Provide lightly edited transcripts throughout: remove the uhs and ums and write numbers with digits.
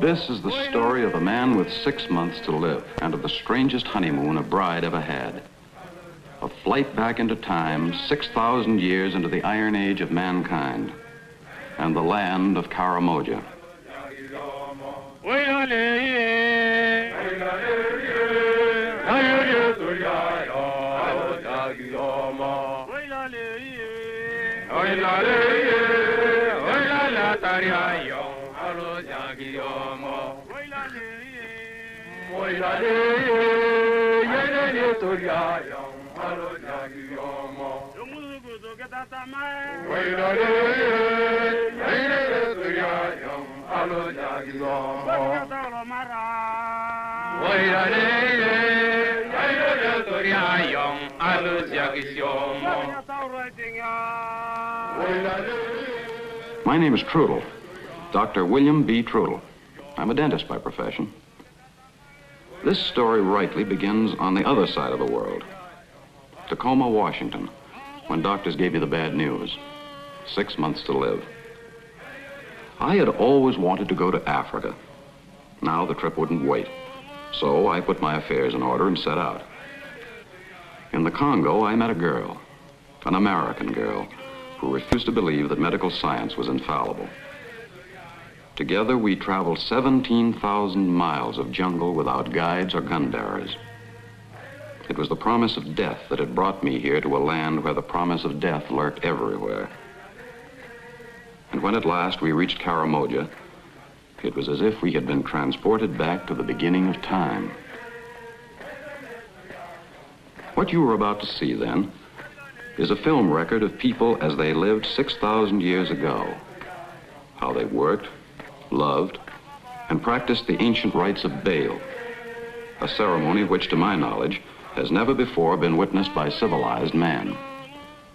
This is the story of a man with 6 months to live and of the strangest honeymoon a bride ever had. A flight back into time, 6,000 years into the Iron Age of mankind, and the land of Karamoja. My name is Treutle, Dr. William B. Treutle. I'm a dentist by profession. This story rightly begins on the other side of the world, Tacoma, Washington, when doctors gave me the bad news. 6 months to live. I had always wanted to go to Africa. Now the trip wouldn't wait, so I put my affairs in order and set out. In the Congo, I met a girl, an American girl, who refused to believe that medical science was infallible. Together, we traveled 17,000 miles of jungle without guides or gun bearers. It was the promise of death that had brought me here to a land where the promise of death lurked everywhere. And when at last we reached Karamoja, it was as if we had been transported back to the beginning of time. What you were about to see then is a film record of people as they lived 6,000 years ago. How they worked, loved, and practiced the ancient rites of Baal, a ceremony which, to my knowledge, has never before been witnessed by civilized man.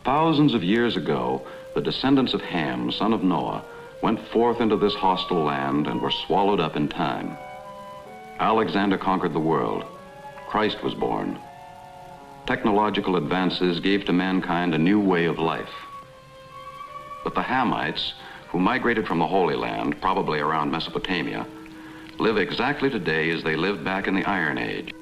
Thousands of years ago, the descendants of Ham, son of Noah, went forth into this hostile land and were swallowed up in time. Alexander conquered the world. Christ was born. Technological advances gave to mankind a new way of life. But the Hamites, who migrated from the Holy Land, probably around Mesopotamia, live exactly today as they lived back in the Iron Age.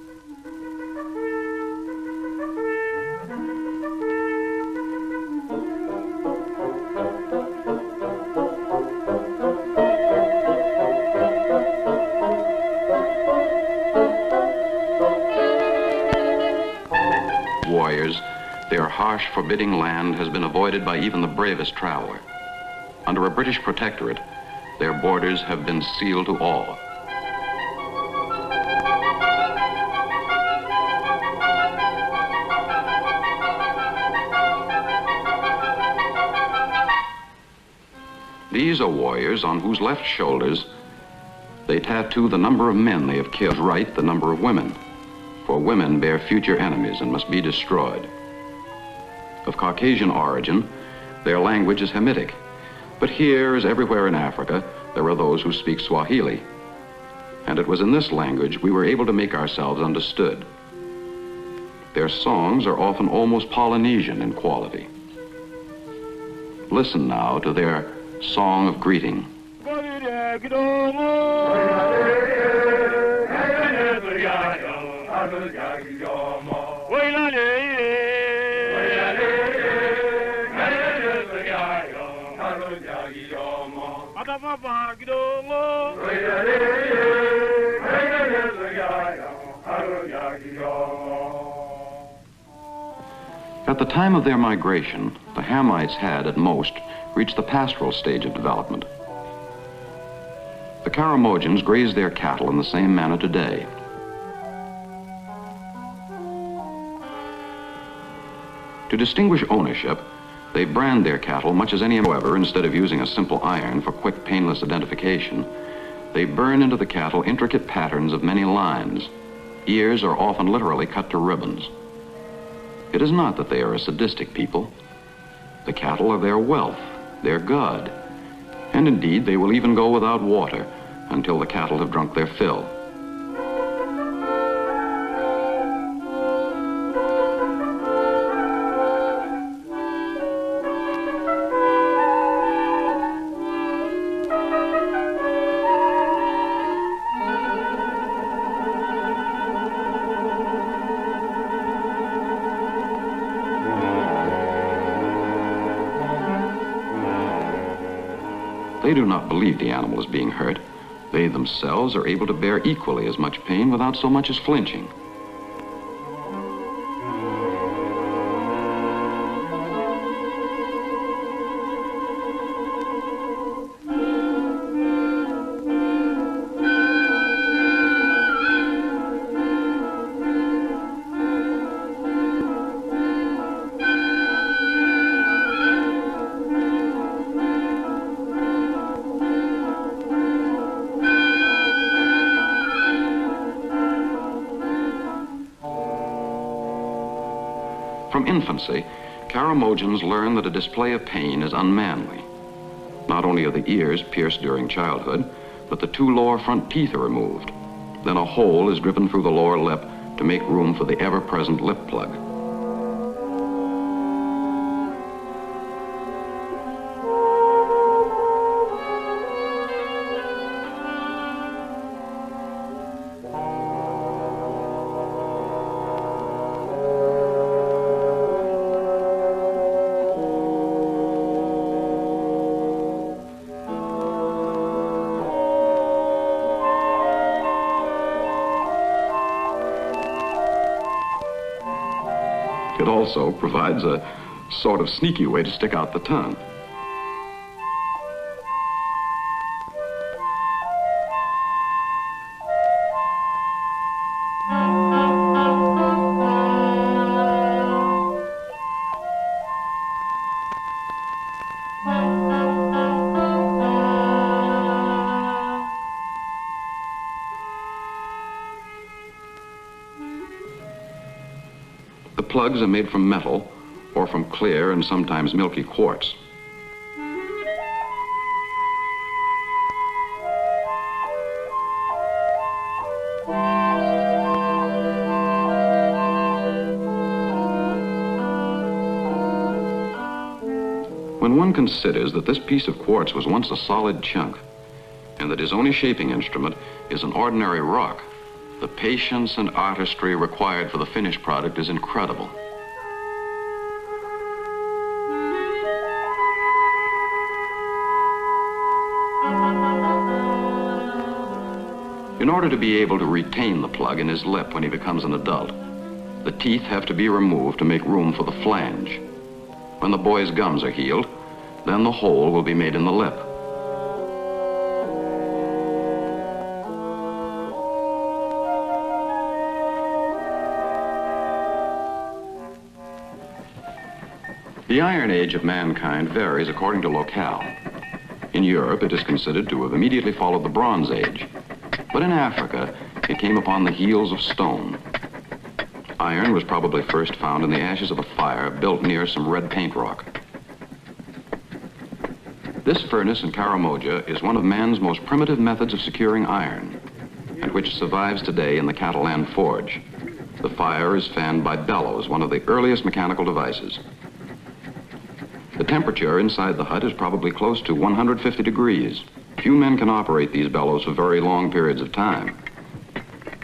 Warriors, their harsh, forbidding land has been avoided by even the bravest traveler. Under a British protectorate, their borders have been sealed to all. These are warriors on whose left shoulders they tattoo the number of men they have killed, right the number of women, for women bear future enemies and must be destroyed. Of Caucasian origin, their language is Hamitic. But here, as everywhere in Africa, there are those who speak Swahili. And it was in this language we were able to make ourselves understood. Their songs are often almost Polynesian in quality. Listen now to their song of greeting. At the time of their migration, the Hamites had, at most, reached the pastoral stage of development. The Karamojans graze their cattle in the same manner today. To distinguish ownership, they brand their cattle much as any. However, instead of using a simple iron for quick, painless identification, they burn into the cattle intricate patterns of many lines. Ears are often literally cut to ribbons. It is not that they are a sadistic people. The cattle are their wealth, their god. And indeed, they will even go without water until the cattle have drunk their fill. They do not believe the animal is being hurt. They themselves are able to bear equally as much pain without so much as flinching. From infancy, Karamojans learn that a display of pain is unmanly. Not only are the ears pierced during childhood, but the two lower front teeth are removed. Then a hole is driven through the lower lip to make room for the ever-present lip plug. It also provides a sort of sneaky way to stick out the tongue. The plugs are made from metal or from clear and sometimes milky quartz. When one considers that this piece of quartz was once a solid chunk and that his only shaping instrument is an ordinary rock, the patience and artistry required for the finished product is incredible. In order to be able to retain the plug in his lip when he becomes an adult, the teeth have to be removed to make room for the flange. When the boy's gums are healed, then the hole will be made in the lip. The Iron Age of mankind varies according to locale. In Europe, it is considered to have immediately followed the Bronze Age. But in Africa, it came upon the heels of stone. Iron was probably first found in the ashes of a fire built near some red paint rock. This furnace in Karamoja is one of man's most primitive methods of securing iron, and which survives today in the Catalan forge. The fire is fanned by bellows, one of the earliest mechanical devices. The temperature inside the hut is probably close to 150 degrees. Few men can operate these bellows for very long periods of time.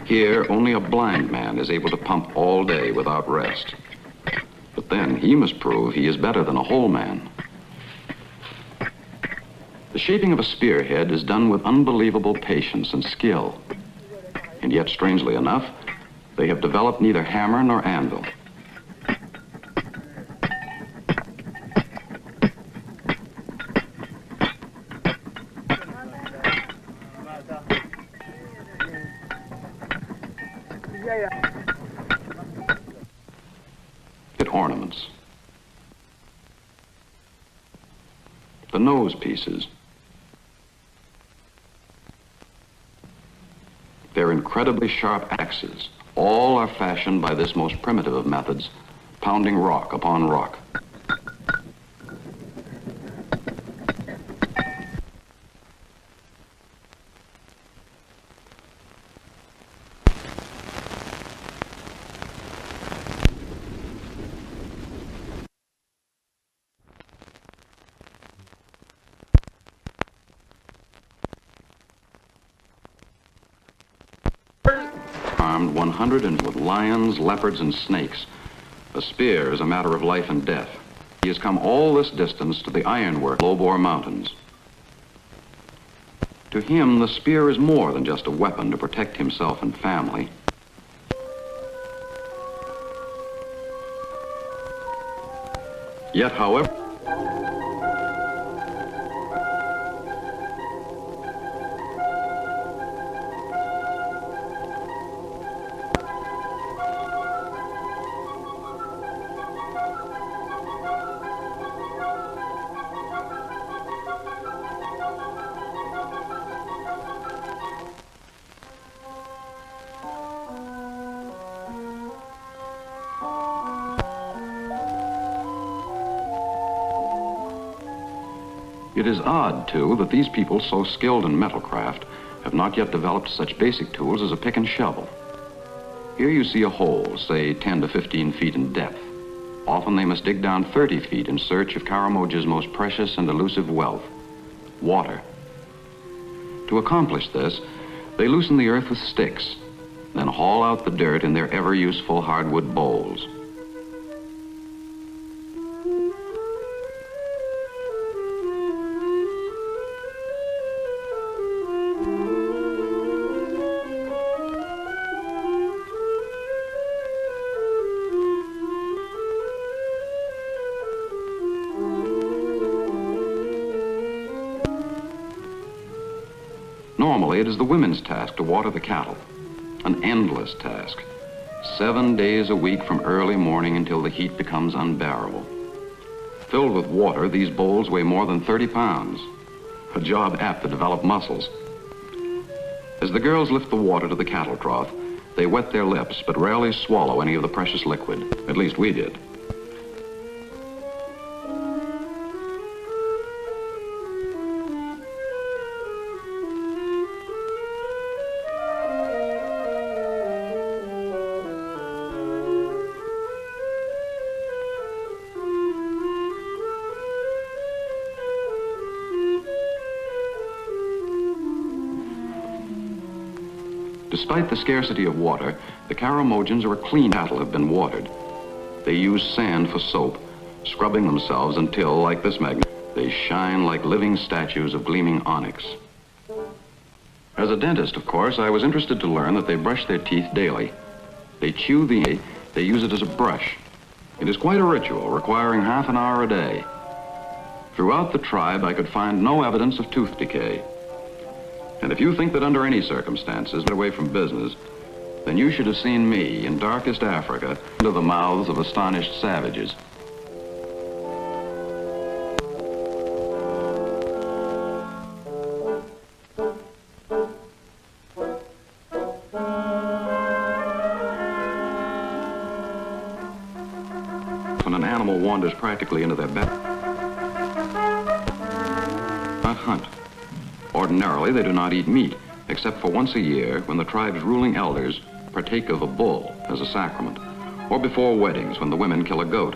Here, only a blind man is able to pump all day without rest. But then he must prove he is better than a whole man. The shaping of a spearhead is done with unbelievable patience and skill. And yet, strangely enough, they have developed neither hammer nor anvil. Ornaments. The nose pieces. They're incredibly sharp axes. All are fashioned by this most primitive of methods, pounding rock upon rock. Armed 100 and with lions, leopards, and snakes. A spear is a matter of life and death. He has come all this distance to the ironwork Low-Bore Mountains. To him, the spear is more than just a weapon to protect himself and family. Yet, however, it is odd, too, that these people so skilled in metalcraft have not yet developed such basic tools as a pick and shovel. Here you see a hole, say 10 to 15 feet in depth. Often they must dig down 30 feet in search of Karamoja's most precious and elusive wealth, water. To accomplish this, they loosen the earth with sticks, then haul out the dirt in their ever-useful hardwood bowls. Normally, it is the women's task to water the cattle, an endless task, 7 days a week from early morning until the heat becomes unbearable. Filled with water, these bowls weigh more than 30 pounds, a job apt to develop muscles. As the girls lift the water to the cattle trough, they wet their lips but rarely swallow any of the precious liquid. At least we did. Despite the scarcity of water, the Karamojans are a clean cattle have been watered. They use sand for soap, scrubbing themselves until, like this magnet, they shine like living statues of gleaming onyx. As a dentist, of course, I was interested to learn that they brush their teeth daily. They chew they use it as a brush. It is quite a ritual, requiring half an hour a day. Throughout the tribe, I could find no evidence of tooth decay. And if you think that under any circumstances, get away from business, then you should have seen me in darkest Africa into the mouths of astonished savages. When an animal wanders practically into their bed, not hunt. Ordinarily, they do not eat meat, except for once a year when the tribe's ruling elders partake of a bull as a sacrament, or before weddings when the women kill a goat.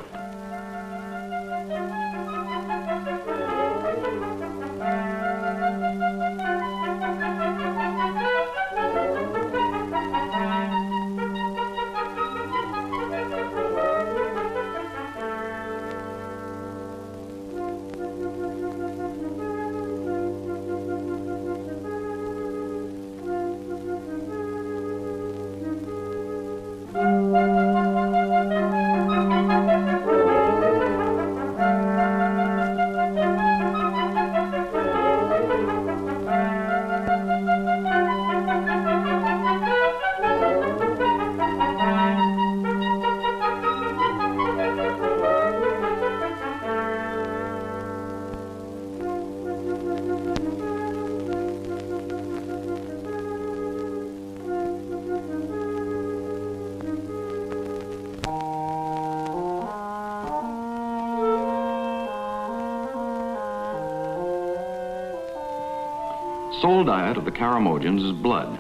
Sole diet of the Karamojans is blood,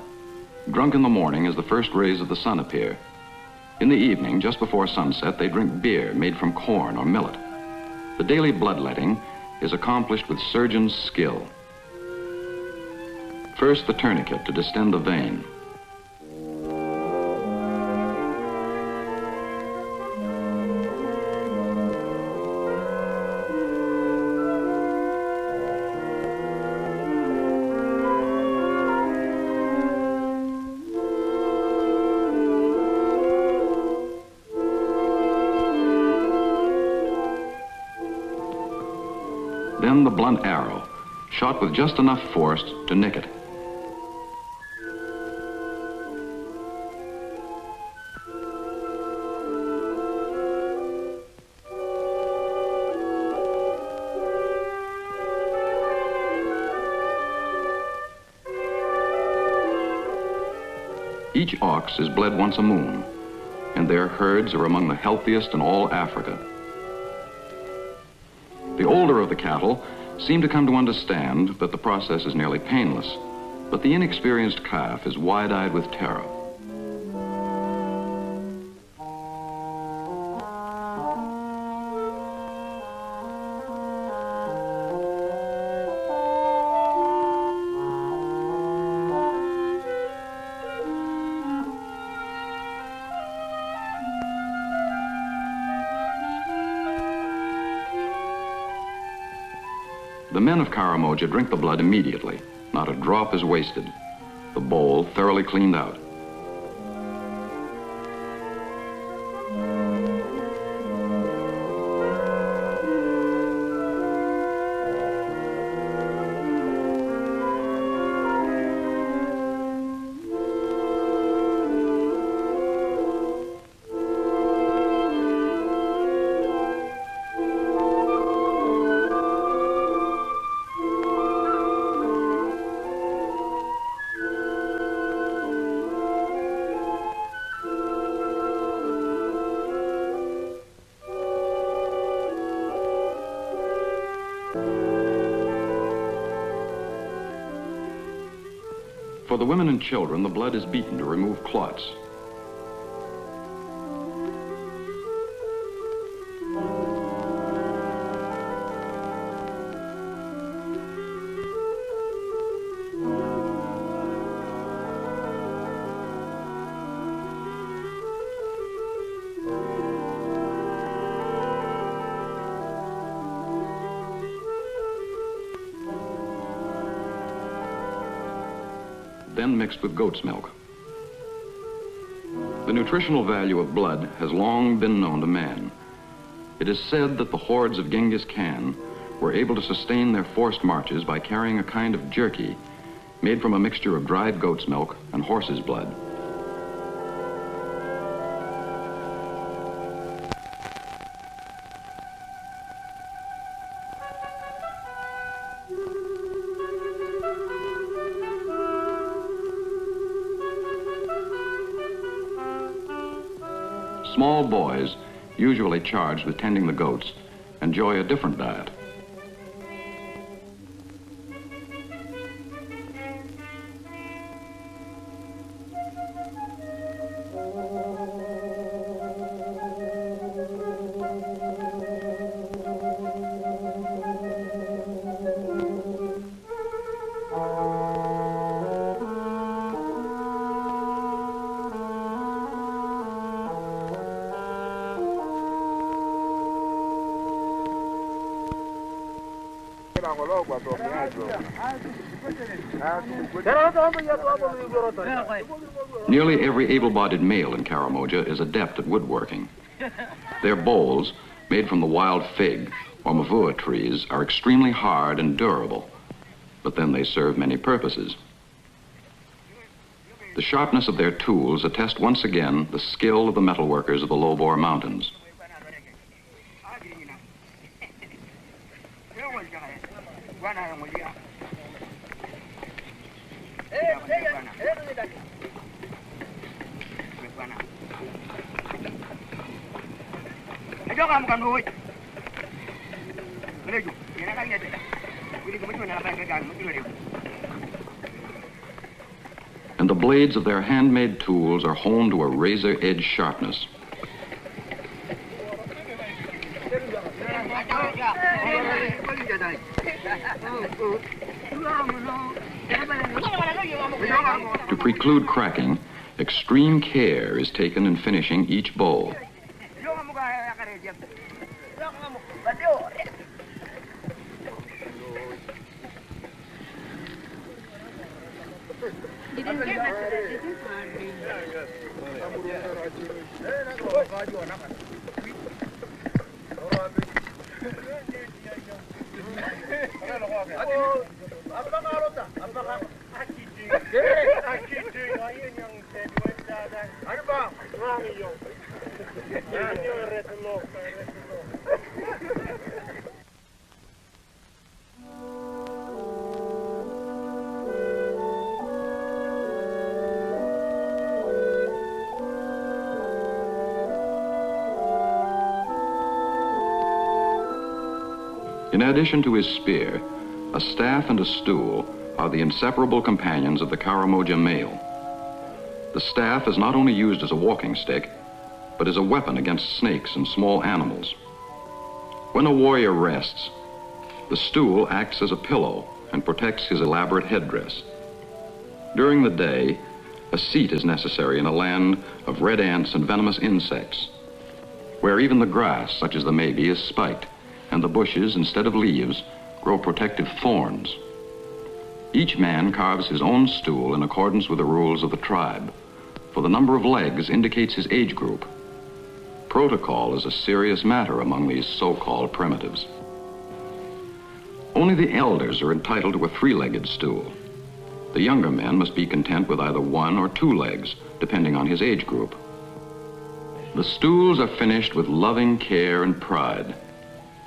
drunk in the morning as the first rays of the sun appear. In the evening, just before sunset, they drink beer made from corn or millet. The daily bloodletting is accomplished with surgeon's skill. First, the tourniquet to distend the vein. the blunt arrow, shot with just enough force to nick it. Each ox is bled once a moon, and their herds are among the healthiest in all Africa. The older of the cattle seem to come to understand that the process is nearly painless, but the inexperienced calf is wide-eyed with terror. The men of Karamoja drink the blood immediately. Not a drop is wasted. The bowl thoroughly cleaned out. For the women and children, the blood is beaten to remove clots. Then mixed with goat's milk. The nutritional value of blood has long been known to man. It is said that the hordes of Genghis Khan were able to sustain their forced marches by carrying a kind of jerky made from a mixture of dried goat's milk and horse's blood. Small boys, usually charged with tending the goats, enjoy a different diet. Nearly every able-bodied male in Karamoja is adept at woodworking. Their bowls, made from the wild fig or mavua trees, are extremely hard and durable, but then they serve many purposes. The sharpness of their tools attest once again the skill of the metalworkers of the low-bore mountains. And the blades of their handmade tools are honed to a razor-edge sharpness. To preclude cracking, extreme care is taken in finishing each bowl. In addition to his spear, a staff and a stool are the inseparable companions of the Karamoja male. The staff is not only used as a walking stick, but as a weapon against snakes and small animals. When a warrior rests, the stool acts as a pillow and protects his elaborate headdress. During the day, a seat is necessary in a land of red ants and venomous insects, where even the grass, such as the maybe, is spiked, and the bushes, instead of leaves, grow protective thorns. Each man carves his own stool in accordance with the rules of the tribe, for the number of legs indicates his age group. Protocol is a serious matter among these so-called primitives. Only the elders are entitled to a three-legged stool. The younger men must be content with either one or two legs, depending on his age group. The stools are finished with loving care and pride,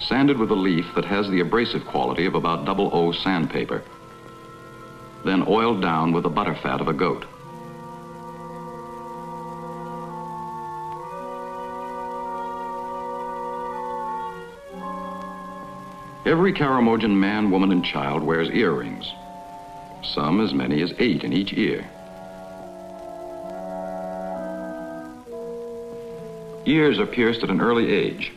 sanded with a leaf that has the abrasive quality of about 00 sandpaper, then oiled down with the butterfat of a goat. Every Karamojan man, woman, and child wears earrings, some as many as 8 in each ear. Ears are pierced at an early age.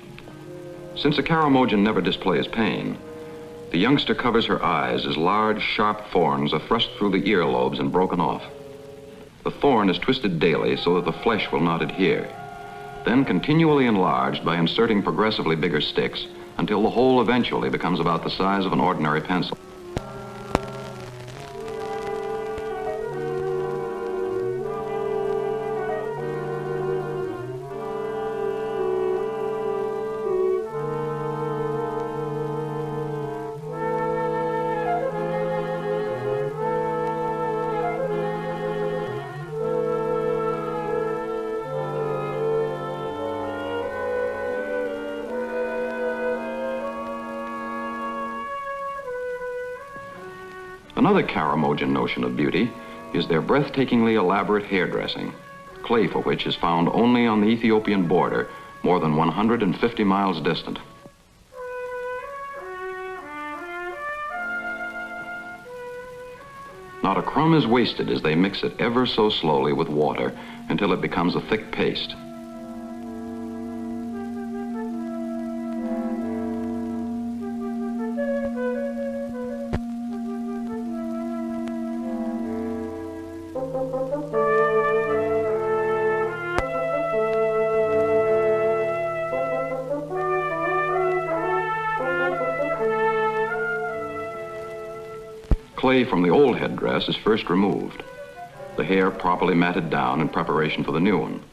Since a Karamojan never displays pain, the youngster covers her eyes as large, sharp thorns are thrust through the earlobes and broken off. The thorn is twisted daily so that the flesh will not adhere, then continually enlarged by inserting progressively bigger sticks until the hole eventually becomes about the size of an ordinary pencil. Another Karamojan notion of beauty is their breathtakingly elaborate hairdressing, clay for which is found only on the Ethiopian border, more than 150 miles distant. Not a crumb is wasted as they mix it ever so slowly with water until it becomes a thick paste. Clay from the old headdress is first removed, the hair properly matted down in preparation for the new one.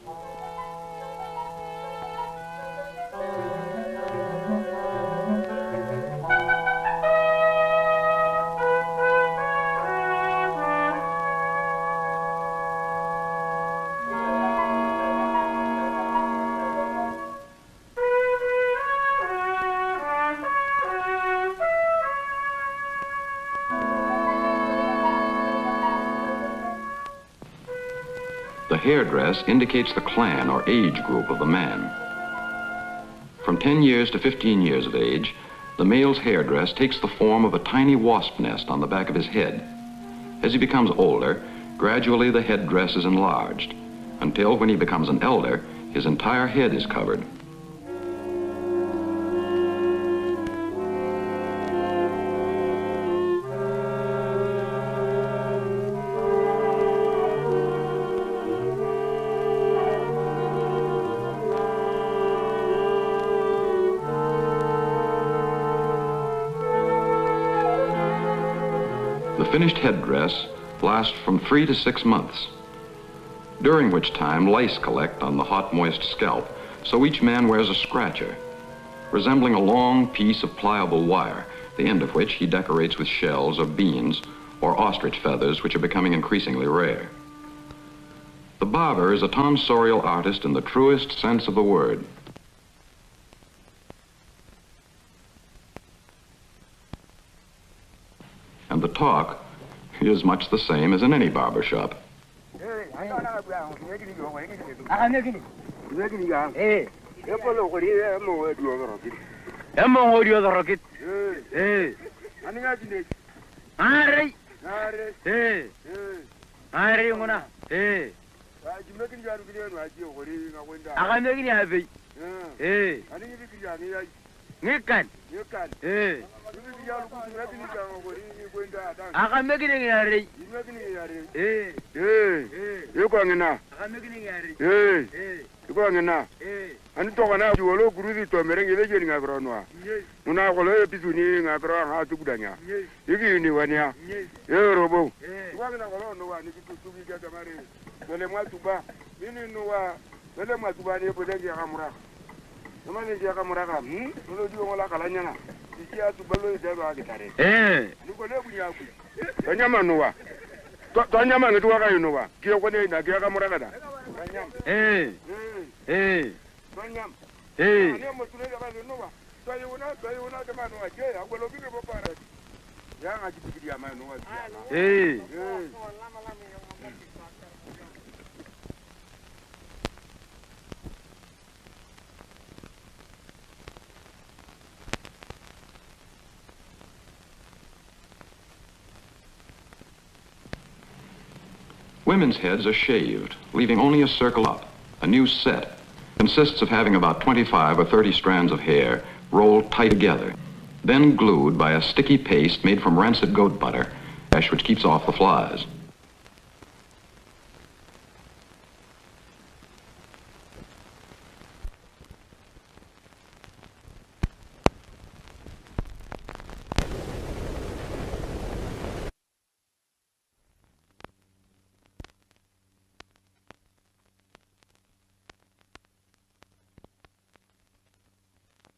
The hairdress indicates the clan or age group of the man. From 10 years to 15 years of age, the male's hairdress takes the form of a tiny wasp nest on the back of his head. As he becomes older, gradually the headdress is enlarged, until when he becomes an elder, his entire head is covered. The finished headdress lasts from 3 to 6 months, during which time lice collect on the hot, moist scalp, so each man wears a scratcher, resembling a long piece of pliable wire the end of which he decorates with shells of beans or ostrich feathers, which are becoming increasingly rare. The barber is a tonsorial artist in the truest sense of the word. And the talk is much the same as in any barber shop. Ani tokana juolo guruzi to merenge le jeni ngabronwa muna kolo pisuni ngabro ha tukudanya iki ni wania robo wangina kolo no wani kitusubi ga kamari dole mwatuba mini nuwa dole mwatuba ni bodenge kamura nomani dia kamura ka no dio ngola kalanyana ikia tubalo ide ba gitare ni kolo bunyaku tanyama nuwa tanyama ngitwa ka yunuwa kiyo kone na kia kamura kada tanyama Banyam. Ani mo tule ga no wa. Tayuna de manu aje, agolo bi bo para. Ya ngaji bigidi ama no wa. Women's heads are shaved, leaving only a circle up. A new set consists of having about 25 or 30 strands of hair rolled tight together, then glued by a sticky paste made from rancid goat butter, which keeps off the flies.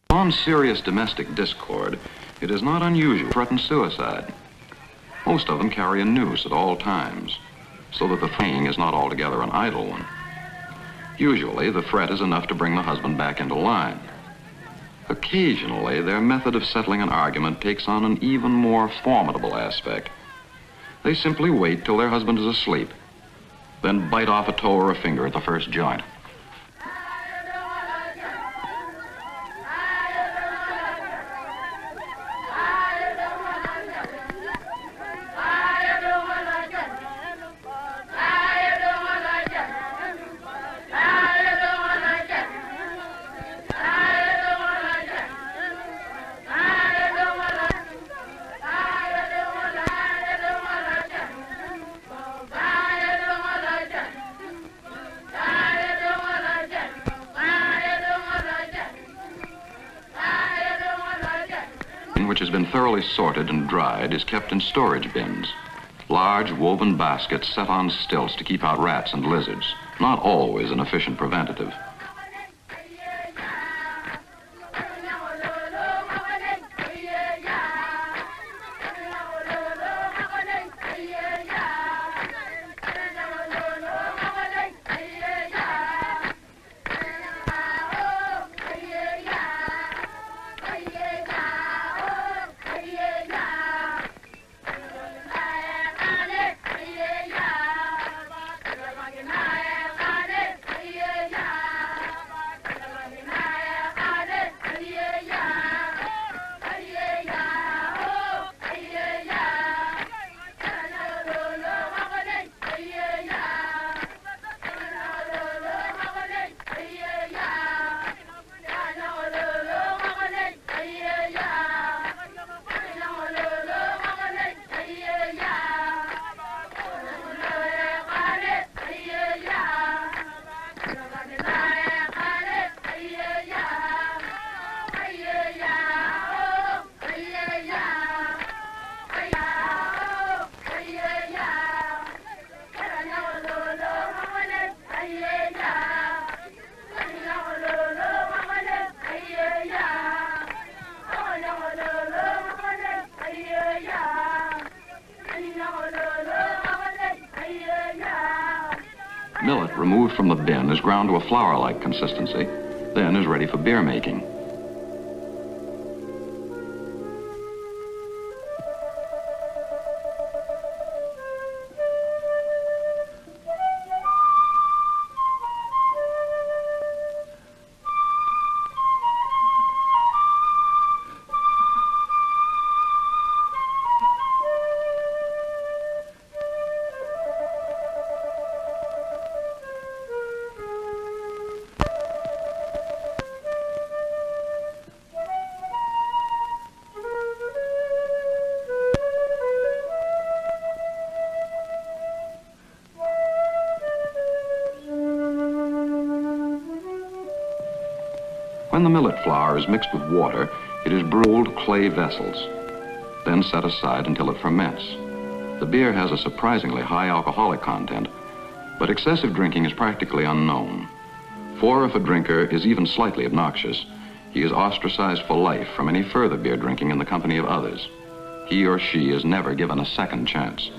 On serious domestic discord, it is not unusual to threaten suicide. Most of them carry a noose at all times, so that the thing is not altogether an idle one. Usually, the threat is enough to bring the husband back into line. Occasionally, their method of settling an argument takes on an even more formidable aspect. They simply wait till their husband is asleep, then bite off a toe or a finger at the first joint. Which has been thoroughly sorted and dried is kept in storage bins, large woven baskets set on stilts to keep out rats and lizards, not always an efficient preventative. Millet removed from the bin is ground to a flour-like consistency, then is ready for beer making. When the millet flour is mixed with water, it is brewed clay vessels, then set aside until it ferments. The beer has a surprisingly high alcoholic content, but excessive drinking is practically unknown. For if a drinker is even slightly obnoxious, he is ostracized for life from any further beer drinking in the company of others. He or she is never given a second chance.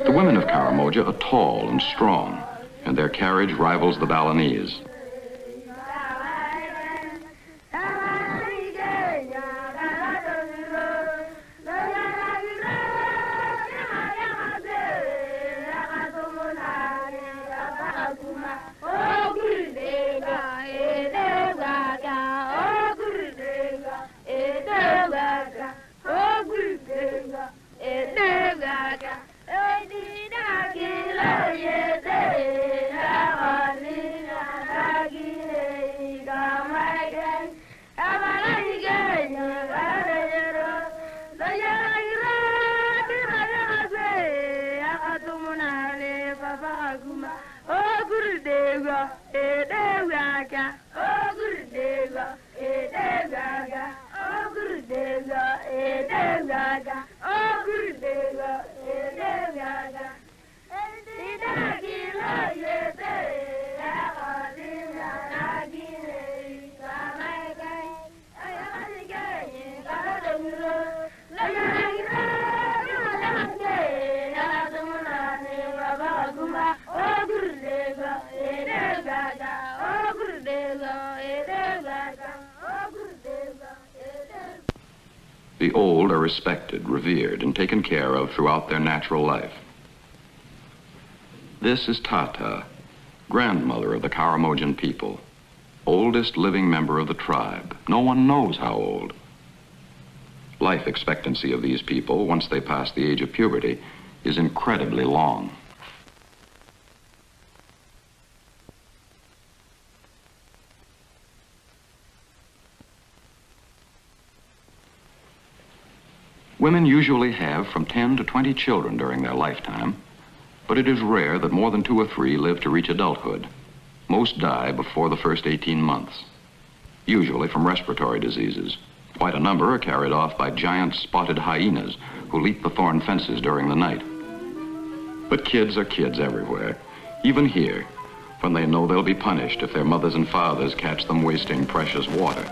The women of Karamoja are tall and strong, and their carriage rivals the Balinese. The old are respected, revered, and taken care of throughout their natural life. This is Tata, grandmother of the Karamojan people, oldest living member of the tribe. No one knows how old. Life expectancy of these people, once they pass the age of puberty, is incredibly long. Women usually have from 10 to 20 children during their lifetime, but it is rare that more than 2 or 3 live to reach adulthood. Most die before the first 18 months, usually from respiratory diseases. Quite a number are carried off by giant spotted hyenas who leap the thorn fences during the night. But kids are kids everywhere, even here, when they know they'll be punished if their mothers and fathers catch them wasting precious water.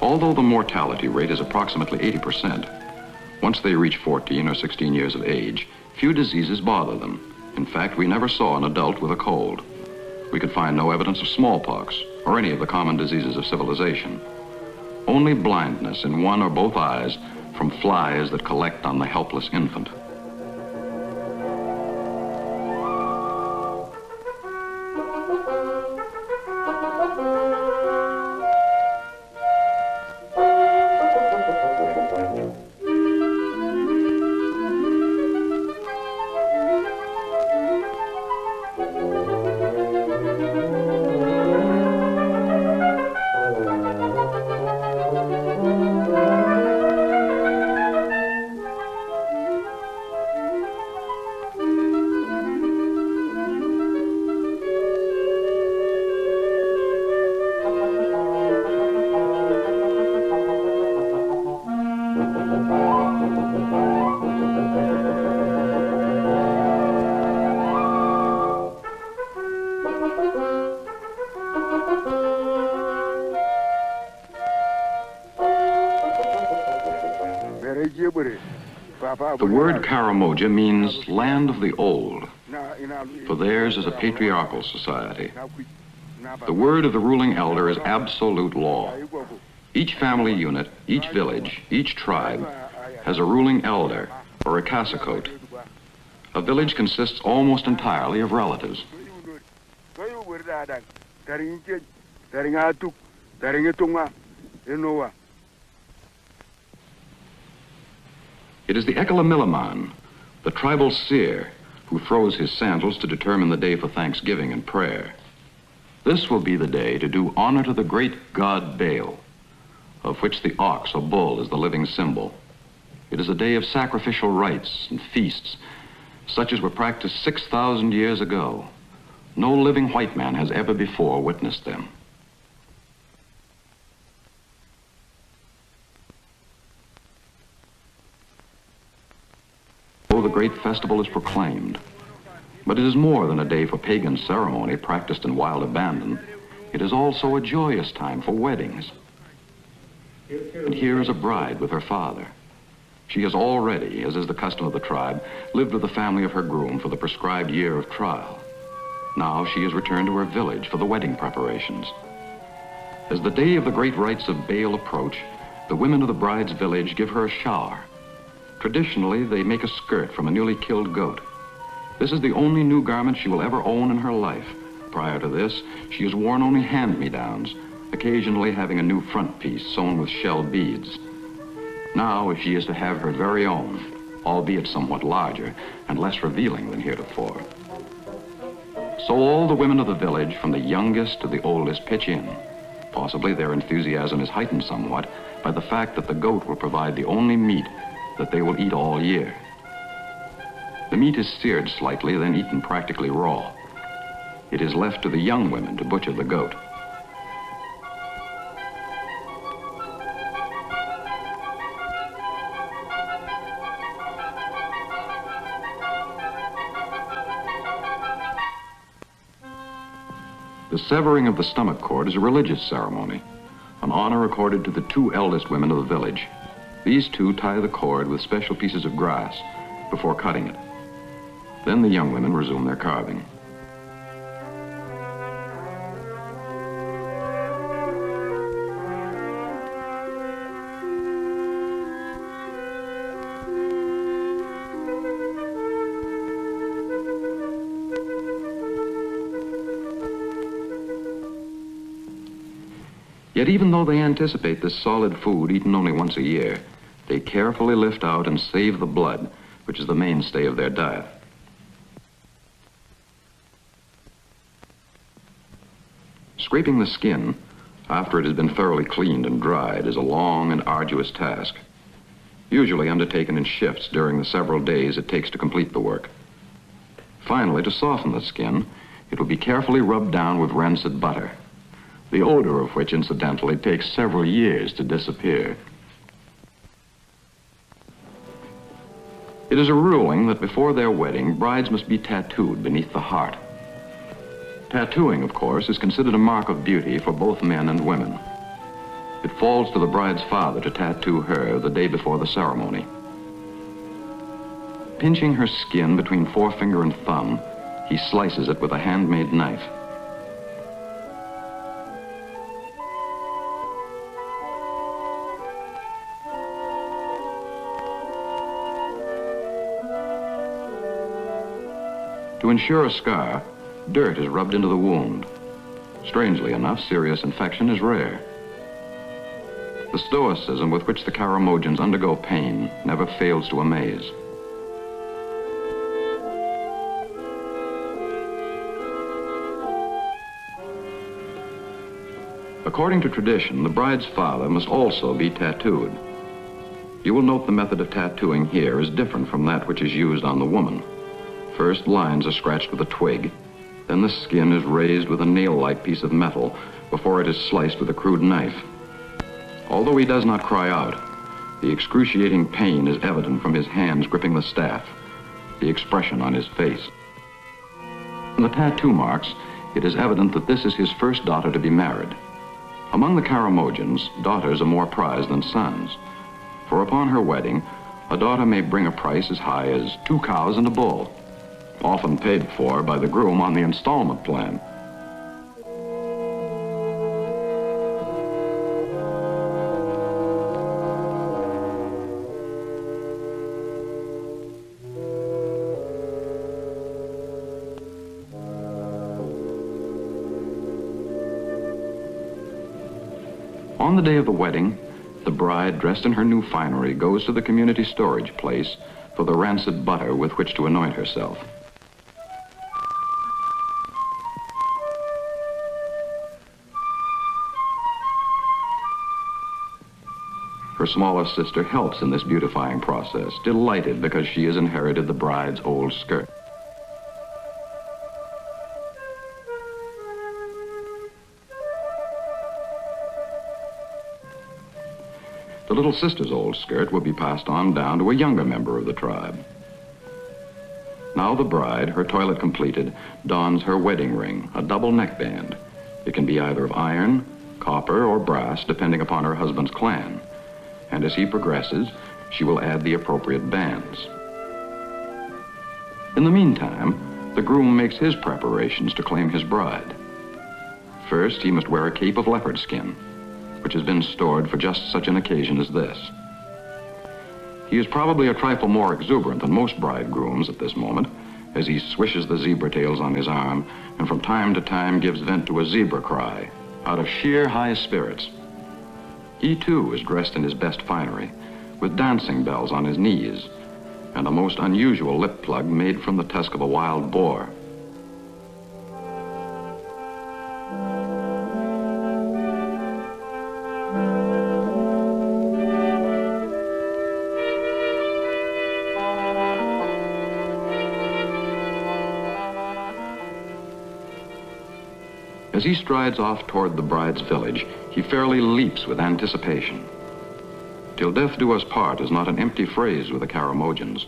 Although the mortality rate is approximately 80%, once they reach 14 or 16 years of age, few diseases bother them. In fact, we never saw an adult with a cold. We could find no evidence of smallpox or any of the common diseases of civilization. Only blindness in one or both eyes from flies that collect on the helpless infant. The word Karamoja means land of the old, for theirs is a patriarchal society. The word of the ruling elder is absolute law. Each family unit, each village, each tribe has a ruling elder or a cacicote. A village consists almost entirely of relatives. It is the Ekalamilaman, the tribal seer, who throws his sandals to determine the day for thanksgiving and prayer. This will be the day to do honor to the great god Baal, of which the ox or bull is the living symbol. It is a day of sacrificial rites and feasts, such as were practiced 6,000 years ago. No living white man has ever before witnessed them. Oh, the great festival is proclaimed. But it is more than a day for pagan ceremony practiced in wild abandon. It is also a joyous time for weddings. And here is a bride with her father. She has already, as is the custom of the tribe, lived with the family of her groom for the prescribed year of trial. Now she is returned to her village for the wedding preparations. As the day of the great rites of Baal approach, the women of the bride's village give her a shower. Traditionally, they make a skirt from a newly killed goat. This is the only new garment she will ever own in her life. Prior to this, she has worn only hand-me-downs, occasionally having a new front piece sewn with shell beads. Now she is to have her very own, albeit somewhat larger and less revealing than heretofore. So all the women of the village, from the youngest to the oldest, pitch in. Possibly their enthusiasm is heightened somewhat by the fact that the goat will provide the only meat that they will eat all year. The meat is seared slightly, then eaten practically raw. It is left to the young women to butcher the goat. The severing of the stomach cord is a religious ceremony, an honor accorded to the two eldest women of the village. These two tie the cord with special pieces of grass before cutting it. Then the young women resume their carving. Yet even though they anticipate this solid food eaten only once a year, they carefully lift out and save the blood, which is the mainstay of their diet. Scraping the skin, after it has been thoroughly cleaned and dried, is a long and arduous task, usually undertaken in shifts during the several days it takes to complete the work. Finally, to soften the skin, it will be carefully rubbed down with rancid butter, the odor of which, incidentally, takes several years to disappear. It is a ruling that before their wedding, brides must be tattooed beneath the heart. Tattooing, of course, is considered a mark of beauty for both men and women. It falls to the bride's father to tattoo her the day before the ceremony. Pinching her skin between forefinger and thumb, he slices it with a handmade knife. To ensure a scar, dirt is rubbed into the wound. Strangely enough, serious infection is rare. The stoicism with which the Karamojans undergo pain never fails to amaze. According to tradition, the bride's father must also be tattooed. You will note the method of tattooing here is different from that which is used on the woman. First, lines are scratched with a twig. Then the skin is raised with a nail-like piece of metal before it is sliced with a crude knife. Although he does not cry out, the excruciating pain is evident from his hands gripping the staff, the expression on his face. From the tattoo marks, it is evident that this is his first daughter to be married. Among the Karamojans, daughters are more prized than sons, for upon her wedding, a daughter may bring a price as high as 2 cows and a bull, often paid for by the groom on the installment plan. On the day of the wedding, the bride, dressed in her new finery, goes to the community storage place for the rancid butter with which to anoint herself. Her smaller sister helps in this beautifying process, delighted because she has inherited the bride's old skirt. The little sister's old skirt will be passed on down to a younger member of the tribe. Now the bride, her toilet completed, dons her wedding ring, a double neckband. It can be either of iron, copper, or brass, depending upon her husband's clan. And as he progresses, she will add the appropriate bands. In the meantime, the groom makes his preparations to claim his bride. First, he must wear a cape of leopard skin, which has been stored for just such an occasion as this. He is probably a trifle more exuberant than most bridegrooms at this moment, as he swishes the zebra tails on his arm and from time to time gives vent to a zebra cry out of sheer high spirits. He too is dressed in his best finery, with dancing bells on his knees and a most unusual lip plug made from the tusk of a wild boar. As he strides off toward the bride's village, he fairly leaps with anticipation. "Till death do us part" is not an empty phrase with the Karamojans.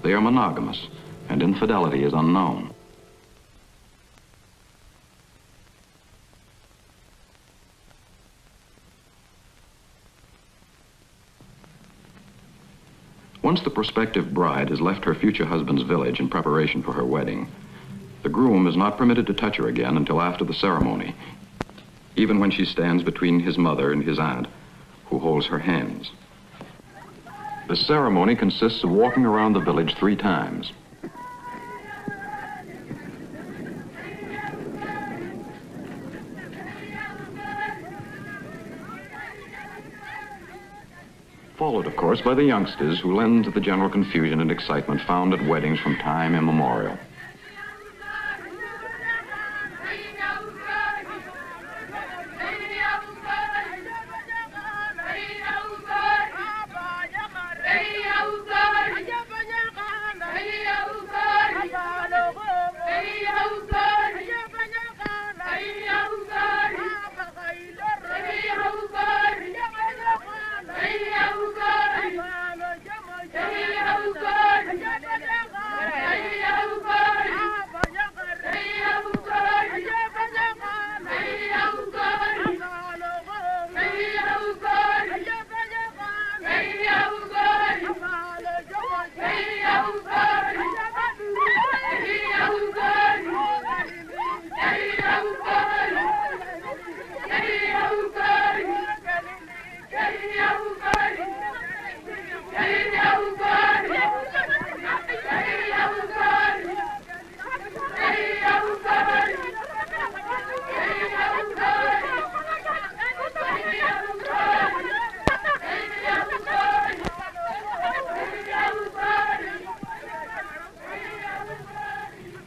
They are monogamous, and infidelity is unknown. Once the prospective bride has left her future husband's village in preparation for her wedding, the groom is not permitted to touch her again until after the ceremony, even when she stands between his mother and his aunt, who holds her hands. The ceremony consists of walking around the village 3 times. Followed, of course, by the youngsters who lend to the general confusion and excitement found at weddings from time immemorial.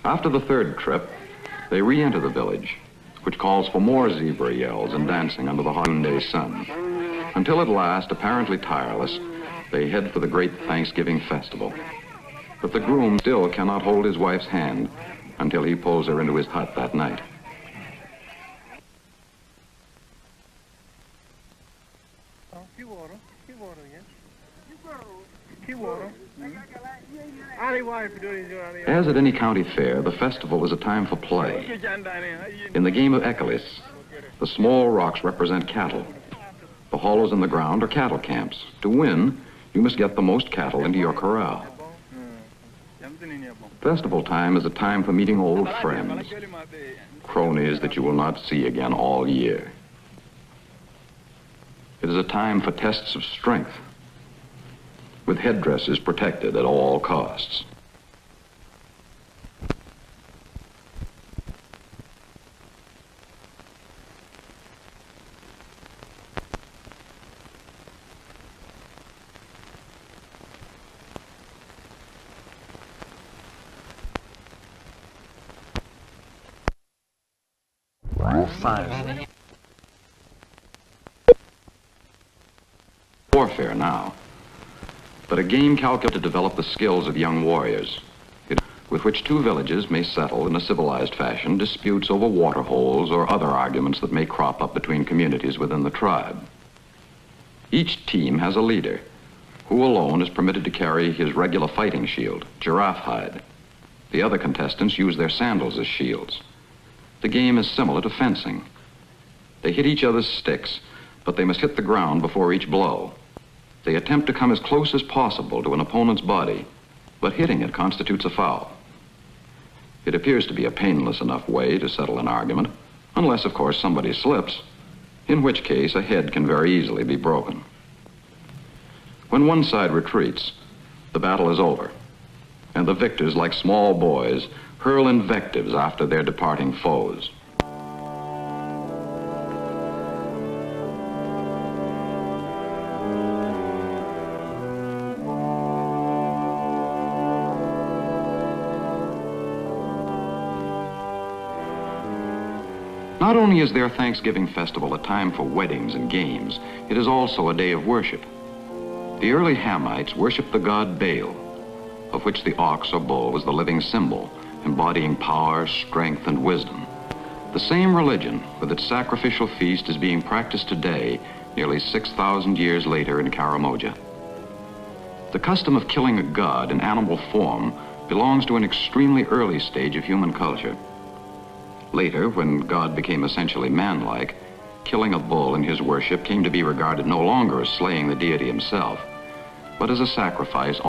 After the 3rd trip, they re-enter the village, which calls for more zebra yells and dancing under the hot noonday sun, until at last, apparently tireless, they head for the great Thanksgiving festival. But the groom still cannot hold his wife's hand until he pulls her into his hut that night. As at any county fair, the festival is a time for play. In the game of Ekelis, the small rocks represent cattle. The hollows in the ground are cattle camps. To win, You must get the most cattle into your corral. Festival time is a time for meeting old friends, cronies that you will not see again all year. It is a time for tests of strength, with headdresses protected at all costs. Warfare now, but a game calculated to develop the skills of young warriors, with which two villages may settle in a civilized fashion disputes over water holes or other arguments that may crop up between communities within the tribe. Each team has a leader, who alone is permitted to carry his regular fighting shield, giraffe hide. The other contestants use their sandals as shields. The game is similar to fencing. They hit each other's sticks, but they must hit the ground before each blow. They attempt to come as close as possible to an opponent's body, but hitting it constitutes a foul. It appears to be a painless enough way to settle an argument, unless, of course, somebody slips, in which case a head can very easily be broken. When one side retreats, the battle is over, and the victors, like small boys, hurl invectives after their departing foes. Not only is their Thanksgiving festival a time for weddings and games, it is also a day of worship. The early Hamites worshiped the god Baal, of which the ox or bull was the living symbol, embodying power, strength, and wisdom. The same religion, with its sacrificial feast, is being practiced today, nearly 6,000 years later in Karamoja. The custom of killing a god in animal form belongs to an extremely early stage of human culture. Later, when God became essentially man-like, killing a bull in his worship came to be regarded no longer as slaying the deity himself, but as a sacrifice